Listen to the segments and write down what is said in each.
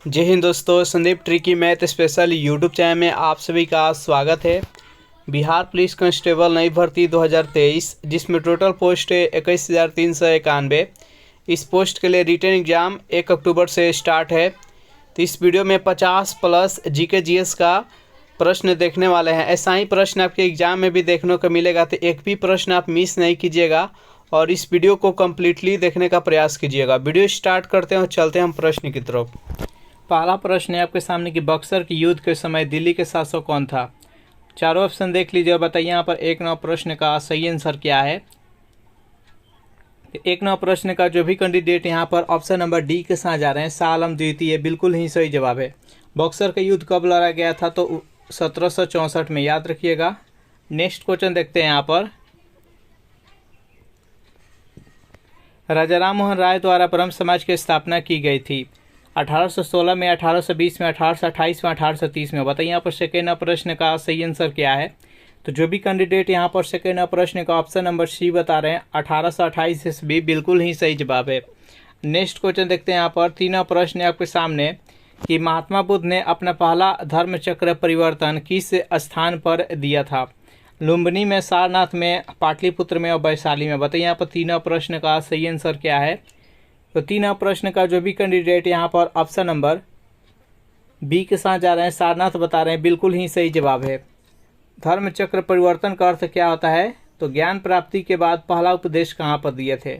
जय हिंद दोस्तों, Sandeep tricky math special YouTube channel में आप सभी का स्वागत है। बिहार पुलिस कांस्टेबल नई भर्ती 2023 जिसमें टोटल पोस्ट है 21,391। इस पोस्ट के लिए रिटन एग्ज़ाम 1 अक्टूबर से स्टार्ट है। तो इस वीडियो में 50 प्लस जीके जीएस का प्रश्न देखने वाले हैं। ऐसा ही प्रश्न आपके एग्ज़ाम में भी देखने को मिलेगा, तो एक भी प्रश्न आप मिस नहीं कीजिएगा और इस वीडियो को कम्प्लीटली देखने का प्रयास कीजिएगा। वीडियो स्टार्ट करते हैं और चलते हैं हम प्रश्न की तरफ। पहला प्रश्न है आपके सामने कि बक्सर के युद्ध के समय दिल्ली के शासक कौन था। चारों ऑप्शन देख लीजिए और बताइए यहाँ पर 1-9 प्रश्न का सही आंसर क्या है। 1-9 प्रश्न का जो भी कैंडिडेट यहाँ पर ऑप्शन नंबर डी के साथ जा रहे हैं, शाह आलम द्वितीय, बिल्कुल ही सही जवाब है। बक्सर का युद्ध कब लड़ा गया था, तो 1764 में, याद रखिएगा। नेक्स्ट क्वेश्चन देखते हैं यहाँ पर। राजा राम मोहन राय द्वारा ब्रह्म समाज की स्थापना की गई थी 1816 में, 1820 में, 1828 में, 1830 में। बताइए यहाँ पर सेकेंड प्रश्न का सही आंसर क्या है। तो जो भी कैंडिडेट यहाँ पर सेकेंड प्रश्न का ऑप्शन नंबर सी बता रहे हैं 1828 ईस्वी, बिल्कुल ही सही जवाब है। नेक्स्ट क्वेश्चन देखते हैं यहाँ पर। तीन प्रश्न है आपके सामने कि महात्मा बुद्ध ने अपना पहला धर्म चक्र परिवर्तन किस स्थान पर दिया था। लुम्बिनी में, सारनाथ में, पाटलिपुत्र में और वैशाली में। बताइए यहाँ पर तीनों प्रश्न का सही आंसर क्या है। तो तीन प्रश्न का जो भी कैंडिडेट यहाँ पर ऑप्शन नंबर बी के साथ जा रहे हैं, सारनाथ बता रहे हैं, बिल्कुल ही सही जवाब है। धर्म चक्र परिवर्तन का अर्थ क्या होता है, तो ज्ञान प्राप्ति के बाद पहला उपदेश कहाँ पर दिए थे,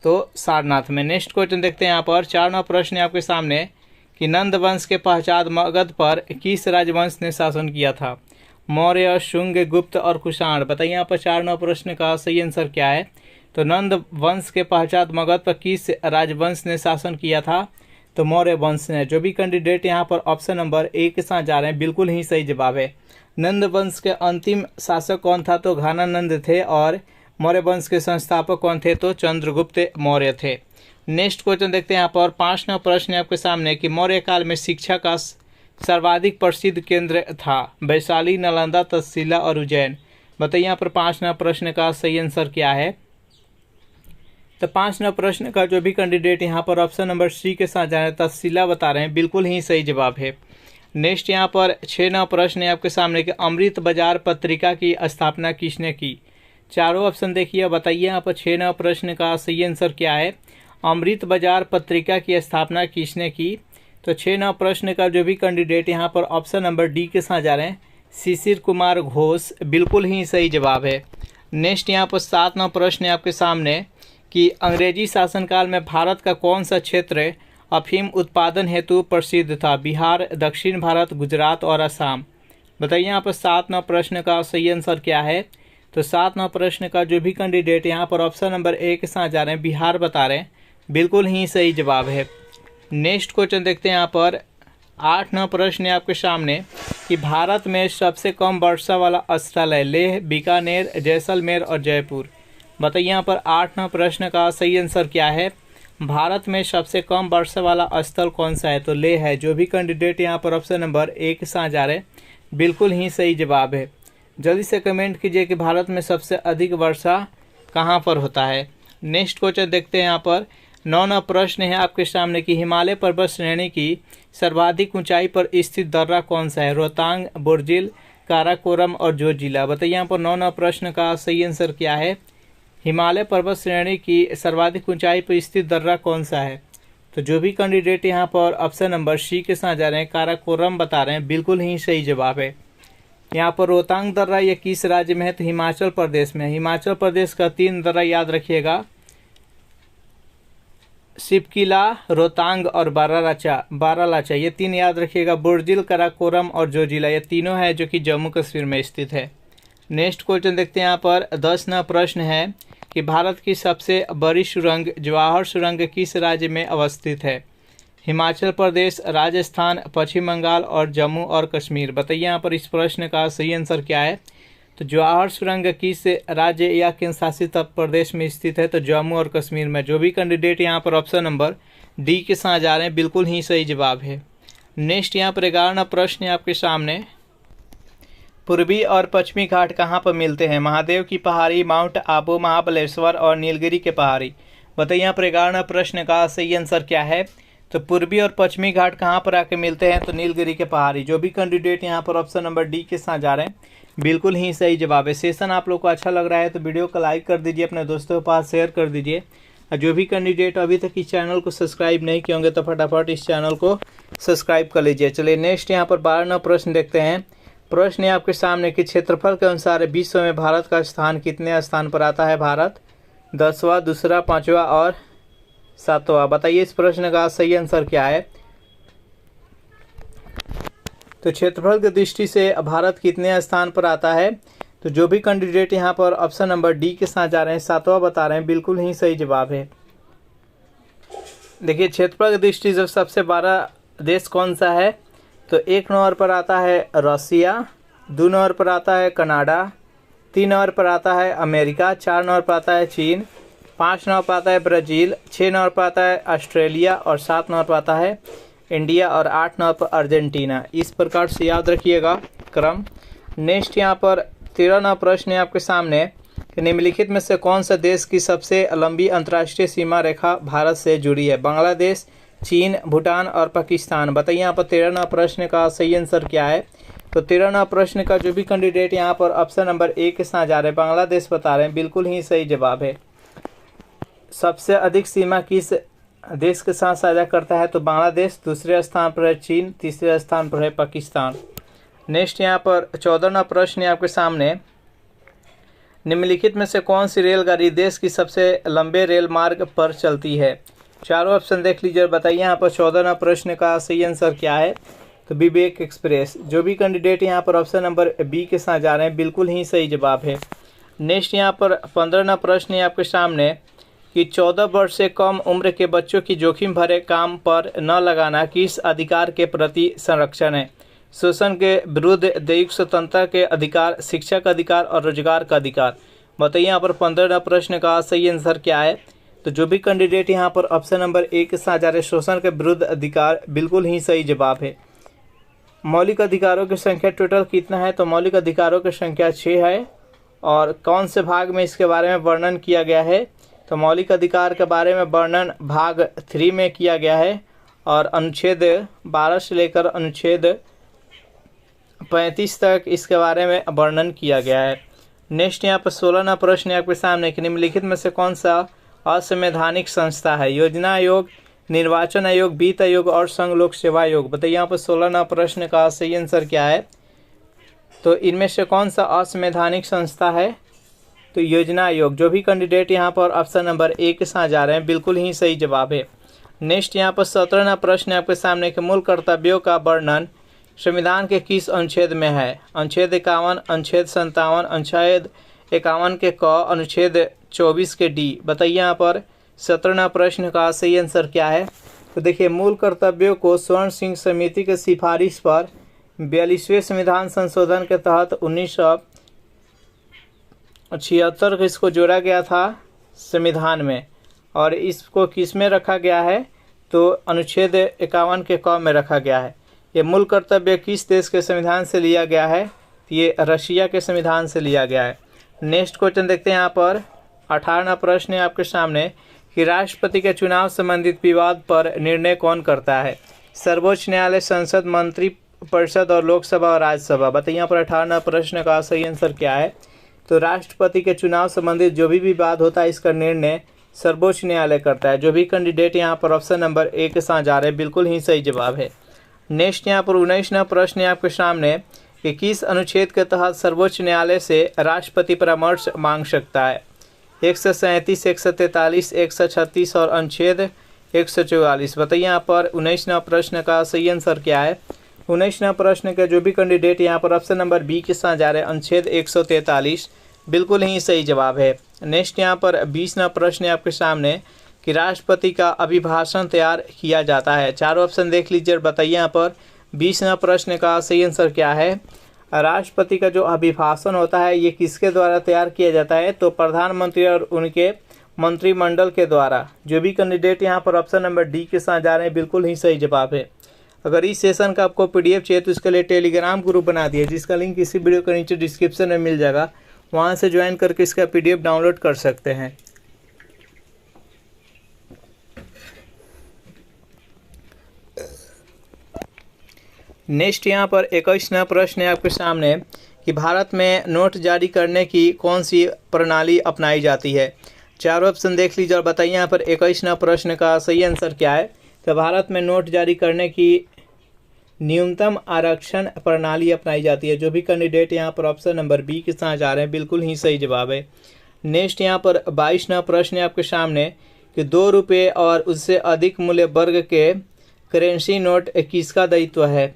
तो सारनाथ में। नेक्स्ट क्वेश्चन देखते हैं यहाँ पर। 4वां प्रश्न है आपके सामने कि नंद वंश के पश्चात मगध पर किस राजवंश ने शासन किया था। मौर्य, शुंग, गुप्त और कुषाण। बताइए यहाँ पर 4वां प्रश्न का सही आंसर क्या है। तो नंद वंश के पश्चात मगध पर किस राजवंश ने शासन किया था, तो मौर्य वंश ने। जो भी कैंडिडेट यहाँ पर ऑप्शन नंबर ए के साथ जा रहे हैं, बिल्कुल ही सही जवाब है। नंद वंश के अंतिम शासक कौन था, तो घानानंद थे। और मौर्य वंश के संस्थापक कौन थे, तो चंद्रगुप्त मौर्य थे। नेक्स्ट क्वेश्चन देखते हैं यहाँ पर। 5वां प्रश्न है आपके सामने कि मौर्य काल में शिक्षा का सर्वाधिक प्रसिद्ध केंद्र था। वैशाली, नालंदा, तक्षशिला और उज्जैन। बताइए यहाँ पर 5वां प्रश्न का सही आंसर क्या है। तो 5वां प्रश्न का जो भी कैंडिडेट यहाँ पर ऑप्शन नंबर सी के साथ जा रहे हैं, तक्षशिला बता रहे हैं, बिल्कुल ही सही जवाब है। नेक्स्ट यहाँ पर 6वां प्रश्न है आपके सामने कि अमृत बाजार पत्रिका की स्थापना किसने की। चारों ऑप्शन देखिए, बताइए यहाँ पर 6वां प्रश्न का सही आंसर क्या है। अमृत बाजार पत्रिका की स्थापना किसने की। तो 6वां प्रश्न का जो भी कैंडिडेट यहाँ पर ऑप्शन नंबर डी के साथ जा रहे हैं, शिशिर कुमार घोष, बिल्कुल ही सही जवाब है। नेक्स्ट यहाँ पर 7वां प्रश्न है आपके सामने कि अंग्रेजी शासनकाल में भारत का कौन सा क्षेत्र अफीम उत्पादन हेतु प्रसिद्ध था। बिहार, दक्षिण भारत, गुजरात और असम। बताइए यहाँ पर 7वां प्रश्न का सही आंसर क्या है। तो 7वां प्रश्न का जो भी कैंडिडेट यहाँ पर ऑप्शन नंबर ए के साथ जा रहे हैं, बिहार बता रहे हैं, बिल्कुल ही सही जवाब है। नेक्स्ट क्वेश्चन देखते हैं यहाँ पर। 8वां प्रश्न है आपके सामने कि भारत में सबसे कम वर्षा वाला स्थल है। लेह, बीकानेर, जैसलमेर और जयपुर। बताइए यहाँ पर 8वां प्रश्न का सही आंसर क्या है। भारत में सबसे कम वर्षा वाला स्थल कौन सा है, तो लेह है। जो भी कैंडिडेट यहाँ पर ऑप्शन नंबर ए के साथ जा रहे हैं, बिल्कुल ही सही जवाब है। जल्दी से कमेंट कीजिए कि भारत में सबसे अधिक वर्षा कहाँ पर होता है। नेक्स्ट क्वेश्चन देखते हैं यहाँ पर। 9वां प्रश्न है आपके सामने कि हिमालय पर्वत श्रेणी की सर्वाधिक ऊंचाई पर स्थित दर्रा कौन सा है। रोहतांग, बोर्जिल, काराकोरम और जोजिला। बताइए यहाँ पर 9वां प्रश्न का सही आंसर क्या है। हिमालय पर्वत श्रेणी की सर्वाधिक ऊंचाई पर स्थित दर्रा कौन सा है। तो जो भी कैंडिडेट यहाँ पर ऑप्शन नंबर सी के साथ जा रहे हैं, काराकोरम बता रहे हैं, बिल्कुल ही सही जवाब है। यहाँ पर रोहतांग दर्रा ये किस राज्य में है, तो हिमाचल प्रदेश में। हिमाचल प्रदेश का 3 दर्रा याद रखिएगा, शिवकिला, रोहतांग और बारालाचा, ये 3 याद रखिएगा। बोर्जिल, काराकोरम और जोजिला, ये तीनों है जो कि जम्मू कश्मीर में स्थित है। नेक्स्ट क्वेश्चन देखते हैं यहाँ पर। 10वां प्रश्न है कि भारत की सबसे बड़ी सुरंग जवाहर सुरंग किस राज्य में अवस्थित है। हिमाचल प्रदेश, राजस्थान, पश्चिम बंगाल और जम्मू और कश्मीर। बताइए यहाँ पर इस प्रश्न का सही आंसर क्या है। तो जवाहर सुरंग किस राज्य या केंद्र शासित प्रदेश में स्थित है, तो जम्मू और कश्मीर में। जो भी कैंडिडेट यहाँ पर ऑप्शन नंबर डी के साथ जा रहे हैं, बिल्कुल ही सही जवाब है। नेक्स्ट यहाँ पर 11वां प्रश्न है आपके सामने। पूर्वी और पश्चिमी घाट कहाँ पर मिलते हैं। महादेव की पहाड़ी, माउंट आबू, महाबलेश्वर और नीलगिरी के पहाड़ी। बताइए यहाँ पर 11वां प्रश्न का सही आंसर क्या है। तो पूर्वी और पश्चिमी घाट कहाँ पर आके मिलते हैं? तो नीलगिरी के पहाड़ी। जो भी कैंडिडेट यहाँ पर ऑप्शन नंबर डी के साथ जा रहे हैं बिल्कुल ही सही जवाब है। सेशन आप लोग को अच्छा लग रहा है तो वीडियो को लाइक कर दीजिए, अपने दोस्तों के पास शेयर कर दीजिए। और जो भी कैंडिडेट अभी तक इस चैनल को सब्सक्राइब नहीं किए होंगे तो फटाफट इस चैनल को सब्सक्राइब कर लीजिए। चलिए नेक्स्ट यहाँ पर 12वां प्रश्न देखते हैं। प्रश्न है आपके सामने कि क्षेत्रफल के अनुसार विश्व में भारत का स्थान कितने स्थान पर आता है? भारत 10वां, दूसरा, 5वां और 7वां। बताइए इस प्रश्न का सही आंसर क्या है? तो क्षेत्रफल की दृष्टि से भारत कितने स्थान पर आता है? तो जो भी कैंडिडेट यहाँ पर ऑप्शन नंबर डी के साथ जा रहे हैं 7वां बता रहे हैं, बिल्कुल ही सही जवाब है। देखिए क्षेत्रफल की दृष्टि से सबसे बड़ा देश कौन सा है? तो 1 नंबर पर आता है रसिया, 2 नंबर पर आता है कनाडा, 3 नंबर पर आता है अमेरिका, 4 नंबर पर आता है चीन, 5 नंबर पर आता है ब्राज़ील, 6 नंबर पर आता है ऑस्ट्रेलिया और 7 नंबर पर आता है इंडिया और 8 नंबर पर अर्जेंटीना। इस प्रकार से याद रखिएगा क्रम। नेक्स्ट यहाँ पर 13वां प्रश्न है आपके सामने कि निम्नलिखित में से कौन सा देश की सबसे लंबी अंतर्राष्ट्रीय सीमा रेखा भारत से जुड़ी है? बांग्लादेश, चीन, भूटान और पाकिस्तान। बताइए यहाँ पर 13वां प्रश्न का सही आंसर क्या है? तो 13वां प्रश्न का जो भी कैंडिडेट यहाँ पर ऑप्शन नंबर ए के साथ जा रहे हैं बांग्लादेश बता रहे हैं, बिल्कुल ही सही जवाब है। सबसे अधिक सीमा किस देश के साथ साझा करता है? तो बांग्लादेश, दूसरे स्थान पर है चीन, तीसरे स्थान पर है पाकिस्तान। नेक्स्ट यहाँ पर 14वां प्रश्न है आपके सामने। निम्नलिखित में से कौन सी रेलगाड़ी देश की सबसे लंबे रेल मार्ग पर चलती है? चारों ऑप्शन देख लीजिए और बताइए यहाँ पर 14वां प्रश्न का सही आंसर क्या है? तो विवेक एक्सप्रेस। जो भी कैंडिडेट यहाँ पर ऑप्शन नंबर बी के साथ जा रहे हैं बिल्कुल ही सही जवाब है। नेक्स्ट यहाँ पर 15वां प्रश्न है आपके सामने कि 14 वर्ष से कम उम्र के बच्चों की जोखिम भरे काम पर न लगाना किस अधिकार के प्रति संरक्षण है? शोषण के विरुद्ध, दैहिक स्वतंत्रता के अधिकार, शिक्षा का अधिकार और रोजगार का अधिकार। बताइए यहाँ पर 15वां प्रश्न का सही आंसर क्या है? तो जो भी कैंडिडेट यहाँ पर ऑप्शन नंबर ए के साथ जा रहे शोषण के विरुद्ध अधिकार, बिल्कुल ही सही जवाब है। मौलिक अधिकारों की संख्या टोटल कितना है? तो मौलिक अधिकारों की संख्या 6 है। और कौन से भाग में इसके बारे में वर्णन किया गया है? तो मौलिक अधिकार के बारे में वर्णन भाग 3 में किया गया है और अनुच्छेद 12 से लेकर अनुच्छेद 35 तक इसके बारे में वर्णन किया गया है। नेक्स्ट यहाँ पर 16वां प्रश्न है आपके सामने कि निम्नलिखित में से कौन सा असंवैधानिक संस्था है? योजना आयोग, निर्वाचन आयोग, वित्त आयोग और संघ लोक सेवा आयोग। बताइए यहाँ पर 16वां प्रश्न का सही आंसर क्या है? तो इनमें से कौन सा असंवैधानिक संस्था है? तो योजना आयोग। जो भी कैंडिडेट यहाँ पर ऑप्शन नंबर ए के साथ जा रहे हैं बिल्कुल ही सही जवाब है। नेक्स्ट यहाँ पर 17वां प्रश्न है आपके सामने कि मूल कर्तव्यों का वर्णन संविधान के किस अनुच्छेद में है? अनुच्छेद 51, अनुच्छेद 57, अनुच्छेद 51 के क, अनुच्छेद 24 के डी। बताइए यहाँ पर 17वां प्रश्न का सही आंसर क्या है? तो देखिए मूल कर्तव्यों को स्वर्ण सिंह समिति के सिफारिश पर 42वें संविधान संशोधन के तहत 1976 को इसको जोड़ा गया था संविधान में और इसको किस में रखा गया है? तो अनुच्छेद 51 के क में रखा गया है। ये मूल कर्तव्य किस देश के संविधान से लिया गया है? ये रशिया के संविधान से लिया गया है। नेक्स्ट क्वेश्चन देखते हैं यहाँ पर 18वां प्रश्न है आपके सामने कि राष्ट्रपति के चुनाव संबंधित विवाद पर निर्णय कौन करता है? सर्वोच्च न्यायालय, संसद, मंत्री परिषद और लोकसभा और राज्यसभा। बताइए यहाँ पर 18वां प्रश्न का सही आंसर क्या है? तो राष्ट्रपति के चुनाव संबंधित जो भी विवाद होता है इसका निर्णय सर्वोच्च न्यायालय करता है। जो भी कैंडिडेट यहाँ पर ऑप्शन नंबर ए के साथ जा रहे हैं बिल्कुल ही सही जवाब है। नेक्स्ट यहाँ पर 19वां प्रश्न है आपके सामने कि किस अनुच्छेद के तहत सर्वोच्च न्यायालय से राष्ट्रपति परामर्श मांग सकता है? 137, 143, 136 और अनुच्छेद 144। बताइए यहाँ पर 19वां प्रश्न का सही आंसर क्या है? 19वां प्रश्न का जो भी कैंडिडेट यहाँ पर ऑप्शन नंबर बी के साथ जा रहे हैं अनुच्छेद 143, बिल्कुल ही सही जवाब है। नेक्स्ट यहाँ पर 20वां प्रश्न है आपके सामने कि राष्ट्रपति का अभिभाषण तैयार किया जाता है। चारों ऑप्शन देख लीजिए और बताइए यहाँ पर 20वां प्रश्न का सही आंसर क्या है? राष्ट्रपति का जो अभिभाषण होता है ये किसके द्वारा तैयार किया जाता है? तो प्रधानमंत्री और उनके मंत्रिमंडल के द्वारा। जो भी कैंडिडेट यहाँ पर ऑप्शन नंबर डी के साथ जा रहे हैं बिल्कुल ही सही जवाब है। अगर इस सेशन का आपको पीडीएफ चाहिए तो इसके लिए टेलीग्राम ग्रुप बना दिया जिसका लिंक इसी वीडियो के नीचे डिस्क्रिप्शन में मिल जाएगा, वहाँ से ज्वाइन करके इसका पीडीएफ डाउनलोड कर सकते हैं। नेक्स्ट यहाँ पर 21वां प्रश्न है आपके सामने कि भारत में नोट जारी करने की कौन सी प्रणाली अपनाई जाती है। चारों ऑप्शन देख लीजिए और बताइए यहाँ पर 21वां प्रश्न का सही आंसर क्या है। तो भारत में नोट जारी करने की न्यूनतम आरक्षण प्रणाली अपनाई जाती है। जो भी कैंडिडेट यहाँ पर ऑप्शन नंबर बी के साथ जा रहे हैं बिल्कुल ही सही जवाब है। नेक्स्ट यहाँ पर 22वां प्रश्न है आपके सामने कि 2 रुपये और उससे अधिक मूल्य वर्ग के करेंसी नोट किसका दायित्व है।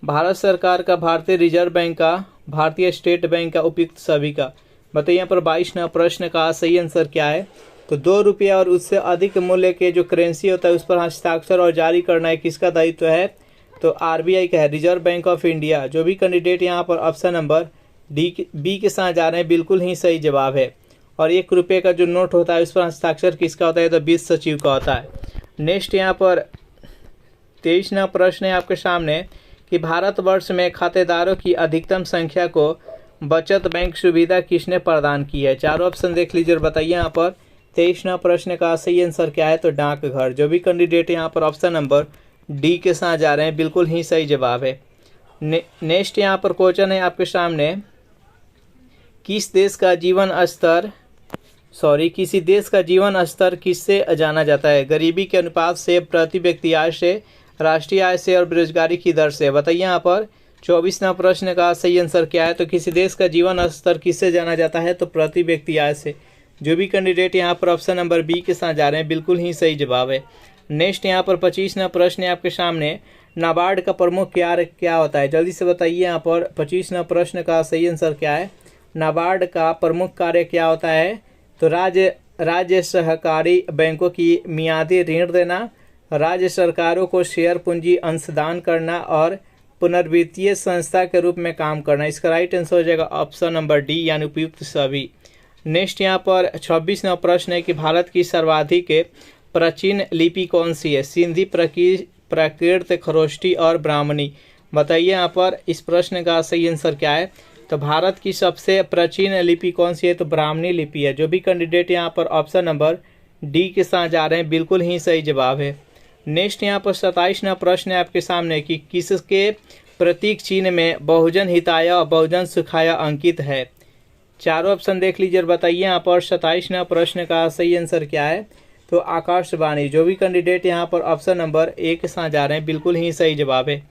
भारत सरकार का, भारतीय रिजर्व बैंक का, भारतीय स्टेट बैंक का, उपयुक्त सभी का। बताइए यहाँ पर 22वां प्रश्न का सही आंसर क्या है। तो 2 रुपये और उससे अधिक मूल्य के जो करेंसी होता है उस पर हस्ताक्षर और जारी करना है किसका दायित्व है। तो आरबीआई का है, रिजर्व बैंक ऑफ इंडिया। जो भी कैंडिडेट यहाँ पर ऑप्शन नंबर बी के साथ जा रहे हैं बिल्कुल ही सही जवाब है। और 1 रुपये का जो नोट होता है उस पर हस्ताक्षर किसका होता है। तो वित्त सचिव का होता है। नेक्स्ट यहाँ पर 23वां प्रश्न है आपके सामने कि भारतवर्ष में खातेदारों की अधिकतम संख्या को बचत बैंक सुविधा किसने प्रदान की है। चारों ऑप्शन देख लीजिए और बताइए यहाँ पर 23वां प्रश्न का सही आंसर क्या है। तो डाकघर। जो भी कैंडिडेट यहाँ पर ऑप्शन नंबर डी के साथ जा रहे हैं बिल्कुल ही सही जवाब है। नेक्स्ट यहाँ पर क्वेश्चन है आपके सामने किसी देश का जीवन स्तर किससे जाना जाता है। गरीबी के अनुपात से, प्रति व्यक्ति आय से, राष्ट्रीय आय से और बेरोजगारी की दर से। बताइए यहाँ पर 24वां प्रश्न का सही आंसर क्या है। तो किसी देश का जीवन स्तर किससे जाना जाता है। तो प्रति व्यक्ति आय से। जो भी कैंडिडेट यहाँ पर ऑप्शन नंबर बी के साथ जा रहे हैं बिल्कुल ही सही जवाब है। नेक्स्ट यहाँ पर 25वां प्रश्न है आपके सामने नाबार्ड का प्रमुख क्या होता है। जल्दी से बताइए यहाँ पर 25वां प्रश्न का सही आंसर क्या है। नाबार्ड का प्रमुख कार्य क्या होता है। तो राज्य सहकारी बैंकों की मियादी ऋण देना, राज्य सरकारों को शेयर पूंजी अंशदान करना और पुनर्वित्तीय संस्था के रूप में काम करना। इसका राइट आंसर हो जाएगा ऑप्शन नंबर डी यानी उपयुक्त सभी। नेक्स्ट यहाँ पर 26वां प्रश्न है कि भारत की सर्वाधिक प्राचीन लिपि कौन सी है। सिंधी, प्राकृत, खरोष्टी और ब्राह्मणी। बताइए यहाँ पर इस प्रश्न का सही आंसर क्या है। तो भारत की सबसे प्राचीन लिपि कौन सी है। तो ब्राह्मणी लिपि है। जो भी कैंडिडेट यहाँ पर ऑप्शन नंबर डी के साथ जा रहे हैं बिल्कुल ही सही जवाब है। नेक्स्ट यहाँ पर 27वां प्रश्न है आपके सामने कि किसके प्रतीक चिन्ह में बहुजन हिताय और बहुजन सुखाय अंकित है। चारों ऑप्शन देख लीजिए और बताइए यहाँ पर 27वां प्रश्न का सही आंसर क्या है। तो आकाशवाणी। जो भी कैंडिडेट यहाँ पर ऑप्शन नंबर ए के साथ जा रहे हैं बिल्कुल ही सही जवाब है।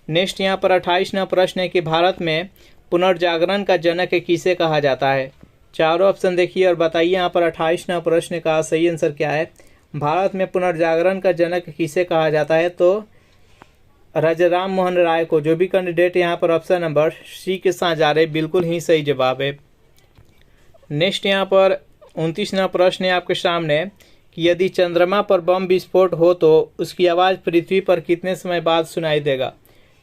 नेक्स्ट यहाँ पर 28वां प्रश्न है कि भारत में पुनर्जागरण का जनक किसे कहा जाता है। चारों ऑप्शन देखिए और बताइए यहाँ पर 28वां प्रश्न का सही आंसर क्या है। भारत में पुनर्जागरण का जनक किसे कहा जाता है। तो राजा राम मोहन राय को। जो भी कैंडिडेट यहाँ पर ऑप्शन नंबर सी के साथ जा रहे हैं बिल्कुल ही सही जवाब है। नेक्स्ट यहाँ पर 29वां प्रश्न है आपके सामने कि यदि चंद्रमा पर बम विस्फोट हो तो उसकी आवाज़ पृथ्वी पर कितने समय बाद सुनाई देगा।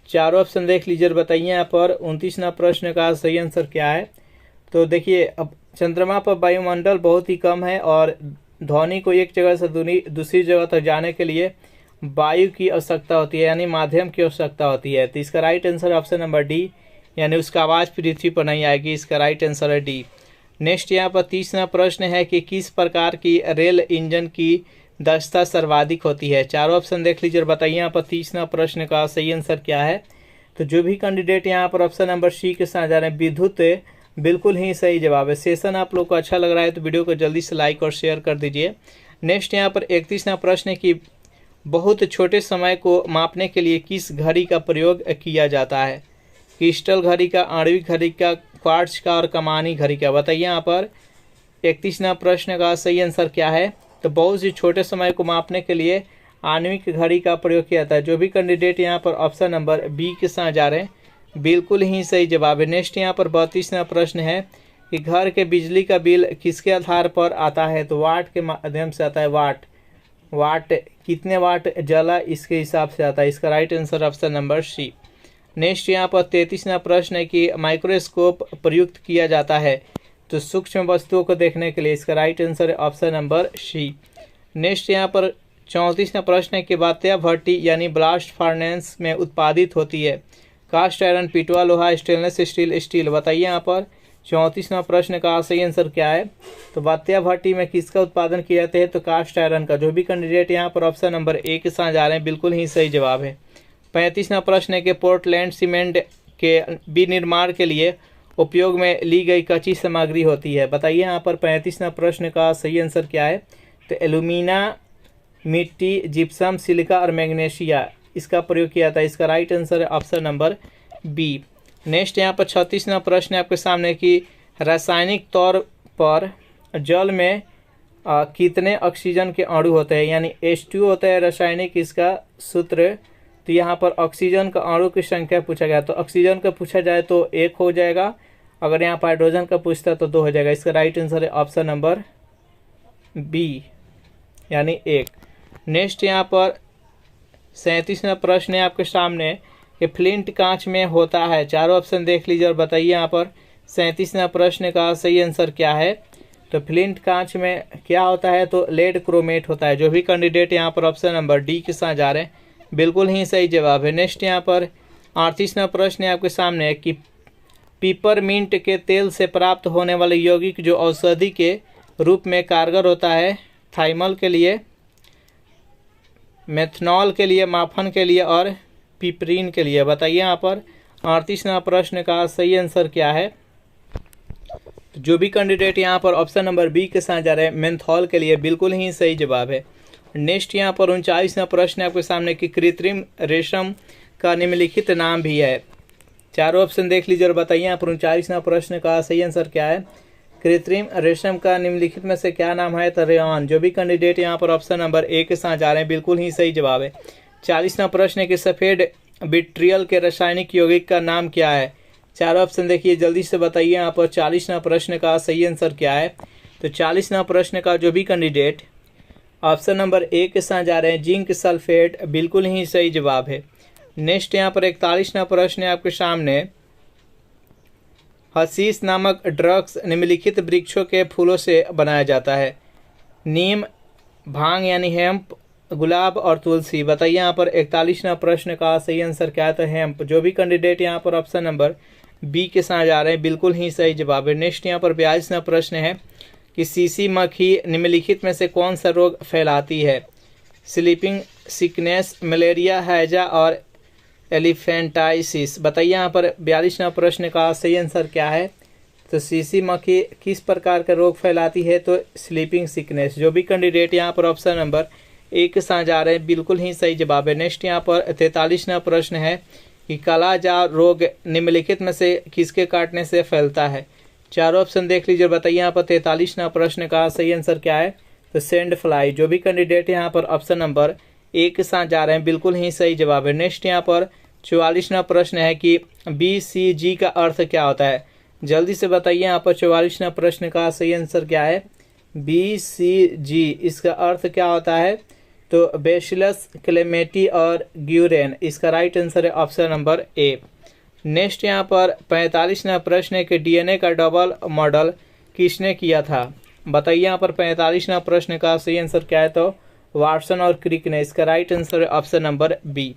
चारों ऑप्शन देख लीजिए और बताइए यहाँ पर 29वां प्रश्न का सही आंसर क्या है। तो देखिए अब चंद्रमा पर वायुमंडल बहुत ही कम है और ध्वनि को एक जगह से दूसरी जगह तक जाने के लिए वायु की आवश्यकता होती है यानी माध्यम की आवश्यकता होती है। तो इसका right answer option number D यानी उसका आवाज़ पृथ्वी पर नहीं आएगी। इसका राइट आंसर है डी। नेक्स्ट यहाँ पर 30वां प्रश्न है कि किस प्रकार की रेल इंजन की दक्षता सर्वाधिक होती है। चारों ऑप्शन देख लीजिए और बताइए यहाँ पर 30वां प्रश्न का सही आंसर क्या है। तो जो भी कैंडिडेट यहाँ पर ऑप्शन नंबर सी के साथ जा रहे हैं विद्युत बिल्कुल ही सही जवाब है। सेशन आप लोग को अच्छा लग रहा है तो वीडियो को जल्दी से लाइक और शेयर कर दीजिए। नेक्स्ट यहाँ पर 31वां प्रश्न है कि बहुत छोटे समय को मापने के लिए किस घड़ी का प्रयोग किया जाता है। क्रिस्टल घड़ी का, आणविक घड़ी का, क्वार्ट्ज का और कमानी घड़ी का। बताइए यहाँ पर 31वां प्रश्न का सही आंसर क्या है। तो बहुत ही छोटे समय को मापने के लिए आणविक घड़ी का प्रयोग किया जाता है। जो भी कैंडिडेट यहाँ पर ऑप्शन नंबर बी के साथ जा रहे हैं बिल्कुल ही सही जवाब है। नेक्स्ट यहाँ पर 32वां प्रश्न है कि घर के बिजली का बिल किसके आधार पर आता है। तो वाट के माध्यम से आता है। वाट कितने वाट जला इसके हिसाब से आता है। इसका right answer option number C. Next यहाँ पर 33वां प्रश्न है कि माइक्रोस्कोप प्रयुक्त किया जाता है तो सूक्ष्म वस्तुओं को देखने के लिए। इसका राइट आंसर है ऑप्शन नंबर सी। नेक्स्ट यहाँ पर 34वां प्रश्न है कि वात्या भट्टी यानी ब्लास्ट फर्नेस में उत्पादित होती है कास्ट आयरन, पिटवा लोहा, स्टेनलेस स्टील। बताइए यहाँ पर 34वां प्रश्न का सही आंसर क्या है। तो वात्या भट्टी में किसका उत्पादन किया जाता है। तो कास्ट आयरन का। जो भी कैंडिडेट यहाँ पर ऑप्शन नंबर ए के साथ जा रहे हैं बिल्कुल ही सही जवाब है। 35वां प्रश्न है कि पोर्टलैंड सीमेंट के विनिर्माण के लिए उपयोग में ली गई कच्ची सामग्री होती है। बताइए यहाँ पर 35वां प्रश्न का सही आंसर क्या है। तो एल्यूमिना, मिट्टी, जिप्सम, सिलिका और मैग्नीशिया इसका प्रयोग किया था। इसका राइट आंसर है ऑप्शन नंबर बी। नेक्स्ट यहाँ पर 36वां प्रश्न है आपके सामने कि रासायनिक तौर पर जल में कितने ऑक्सीजन के अणु होते हैं, यानी H2 होता है रासायनिक इसका सूत्र। तो यहाँ पर ऑक्सीजन का अणु की संख्या पूछा गया, तो ऑक्सीजन का पूछा जाए तो 1 हो जाएगा, अगर यहाँ पर हाइड्रोजन का पूछता तो 2 हो जाएगा। इसका राइट आंसर है ऑप्शन नंबर बी यानी 1। नेक्स्ट यहाँ पर 37वां प्रश्न है आपके सामने कि फ्लिंट कांच में होता है। चारों ऑप्शन देख लीजिए और बताइए यहाँ पर 37वां प्रश्न का सही आंसर क्या है। तो फ्लिंट कांच में क्या होता है, तो लेड क्रोमेट होता है। जो भी कैंडिडेट यहाँ पर ऑप्शन नंबर डी के साथ जा रहे हैं बिल्कुल ही सही जवाब है। नेक्स्ट यहाँ पर 38वां प्रश्न है आपके सामने कि पिपरमिंट के तेल से प्राप्त होने वाले यौगिक जो औषधि के रूप में कारगर होता है, थाइमल के लिए, मेथनॉल के लिए, माफन के लिए और पिपरीन के लिए। बताइए यहाँ पर 38वां प्रश्न का सही आंसर क्या है। जो भी कैंडिडेट यहाँ पर ऑप्शन नंबर बी के साथ जा रहे हैं मेंथॉल के लिए बिल्कुल ही सही जवाब है। नेक्स्ट यहाँ पर 39वां प्रश्न है आपके सामने कि कृत्रिम रेशम का निम्नलिखित नाम भी है। चारों ऑप्शन देख लीजिए और बताइए यहाँ पर 39वां प्रश्न का सही आंसर क्या है। कृत्रिम रेशम का निम्नलिखित में से क्या नाम है, तो रेयॉन। जो भी कैंडिडेट यहाँ पर ऑप्शन नंबर ए के साथ जा रहे हैं बिल्कुल ही सही जवाब है। 40वां प्रश्न है कि सफ़ेद विट्रियल के रासायनिक यौगिक का नाम क्या है। चारों ऑप्शन देखिए जल्दी से बताइए यहाँ पर 40वां प्रश्न का सही आंसर क्या है। तो 40वां प्रश्न का जो भी कैंडिडेट ऑप्शन नंबर ए के साथ जा रहे हैं जिंक सल्फेट बिल्कुल ही सही जवाब है। नेक्स्ट यहाँ पर 41वां प्रश्न है आपके सामने हशीश नामक ड्रग्स निम्नलिखित वृक्षों के फूलों से बनाया जाता है। नीम, भांग यानी हेम्प, गुलाब और तुलसी। बताइए यहाँ पर 41वां प्रश्न का सही आंसर क्या है। तो हेम्प। जो भी कैंडिडेट यहाँ पर ऑप्शन नंबर बी के साथ जा रहे हैं बिल्कुल ही सही जवाब है। नेक्स्ट यहाँ पर 42वां प्रश्न है कि सीसी मक्खी निम्नलिखित में से कौन सा रोग फैलाती है। स्लीपिंग सिकनेस, मलेरिया, हैजा और एलिफेंटाइसिस। बताइए यहाँ पर 42वां प्रश्न का सही आंसर क्या है। तो सीसी मक्खी किस प्रकार का रोग फैलाती है, तो स्लीपिंग सिकनेस। जो भी कैंडिडेट यहाँ पर ऑप्शन नंबर ए के साथ जा रहे हैं बिल्कुल ही सही जवाब है। नेक्स्ट यहाँ पर 43वां प्रश्न है कि कालाजार रोग निम्नलिखित में से किसके काटने से फैलता है। चारों ऑप्शन देख लीजिए बताइए यहाँ पर 43वां प्रश्न का सही आंसर क्या है। तो सैंड फ्लाई। जो भी कैंडिडेट यहाँ पर ऑप्शन नंबर ए के साथ जा रहे हैं बिल्कुल ही सही जवाब है। नेक्स्ट यहाँ पर 44वां प्रश्न है कि BCG का अर्थ क्या होता है। जल्दी से बताइए यहाँ पर 44वां प्रश्न का सही आंसर क्या है। BCG इसका अर्थ क्या होता है, तो बेसिलस, क्लेमेटी और ग्यूरेन। इसका राइट आंसर है ऑप्शन नंबर ए। नेक्स्ट यहाँ पर 45वां प्रश्न है कि DNA का डबल मॉडल किसने किया था। बताइए यहाँ पर 45वां प्रश्न का सही आंसर क्या है। तो वाटसन और क्रिक ने। इसका राइट आंसर है ऑप्शन नंबर बी।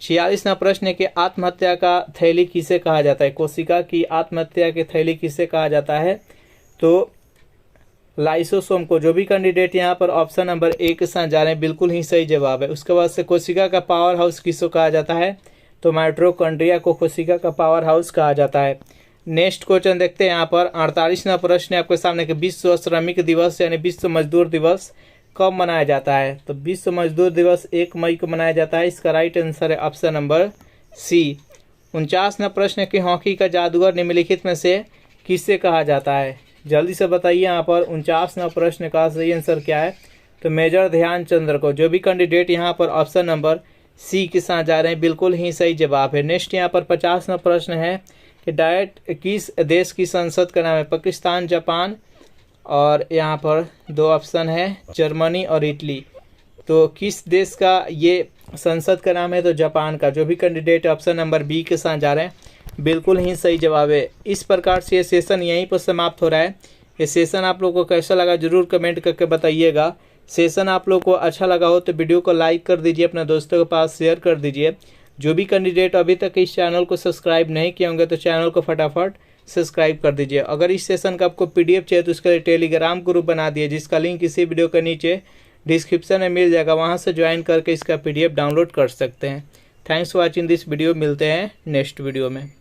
46वां प्रश्न है कि आत्महत्या का थैली किसे कहा जाता है। कोशिका की आत्महत्या की थैली किसे कहा जाता है, तो लाइसोसोम को। जो भी कैंडिडेट यहाँ पर ऑप्शन नंबर ए के साथ जा रहे हैं बिल्कुल ही सही जवाब है। उसके बाद से कोशिका का पावर हाउस किसको कहा जाता है, तो माइटोकॉन्ड्रिया को कोशिका का पावर हाउस कहा जाता है। नेक्स्ट क्वेश्चन देखते हैं यहाँ पर 48वां प्रश्न है आपके सामने कि विश्व श्रमिक दिवस यानी विश्व मजदूर दिवस कब मनाया जाता है। तो विश्व मजदूर दिवस 1 मई को मनाया जाता है। इसका राइट आंसर है ऑप्शन नंबर सी। 49वां प्रश्न है कि हॉकी का जादूगर निम्नलिखित में से किससे कहा जाता है। जल्दी से बताइए यहाँ पर 49वां प्रश्न का सही आंसर क्या है। तो मेजर ध्यानचंद्र को। जो भी कैंडिडेट यहाँ पर ऑप्शन नंबर सी के साथ जा रहे हैं बिल्कुल ही सही जवाब है। नेक्स्ट यहाँ पर 50वां प्रश्न है कि डायट किस देश की संसद का नाम है। पाकिस्तान, जापान और यहाँ पर 2 ऑप्शन है जर्मनी और इटली। तो किस देश का ये संसद का नाम है, तो जापान का। जो भी कैंडिडेट ऑप्शन नंबर बी के साथ जा रहे हैं बिल्कुल ही सही जवाब है। इस प्रकार से ये सेशन यहीं पर समाप्त हो रहा है। ये सेशन आप लोगों को कैसा लगा जरूर कमेंट करके बताइएगा। सेशन आप लोगों को अच्छा लगा हो तो वीडियो को लाइक कर दीजिए, अपने दोस्तों के पास शेयर कर दीजिए। जो भी कैंडिडेट अभी तक इस चैनल को सब्सक्राइब नहीं किए होंगे तो चैनल को फटाफट सब्सक्राइब कर दीजिए। अगर इस सेशन का आपको PDF चाहिए तो उसके लिए टेलीग्राम ग्रुप बना दिए, जिसका लिंक इसी वीडियो के नीचे डिस्क्रिप्शन में मिल जाएगा। वहाँ से ज्वाइन करके इसका PDF डाउनलोड कर सकते हैं। Thanks for watching this video. मिलते हैं नेक्स्ट वीडियो में।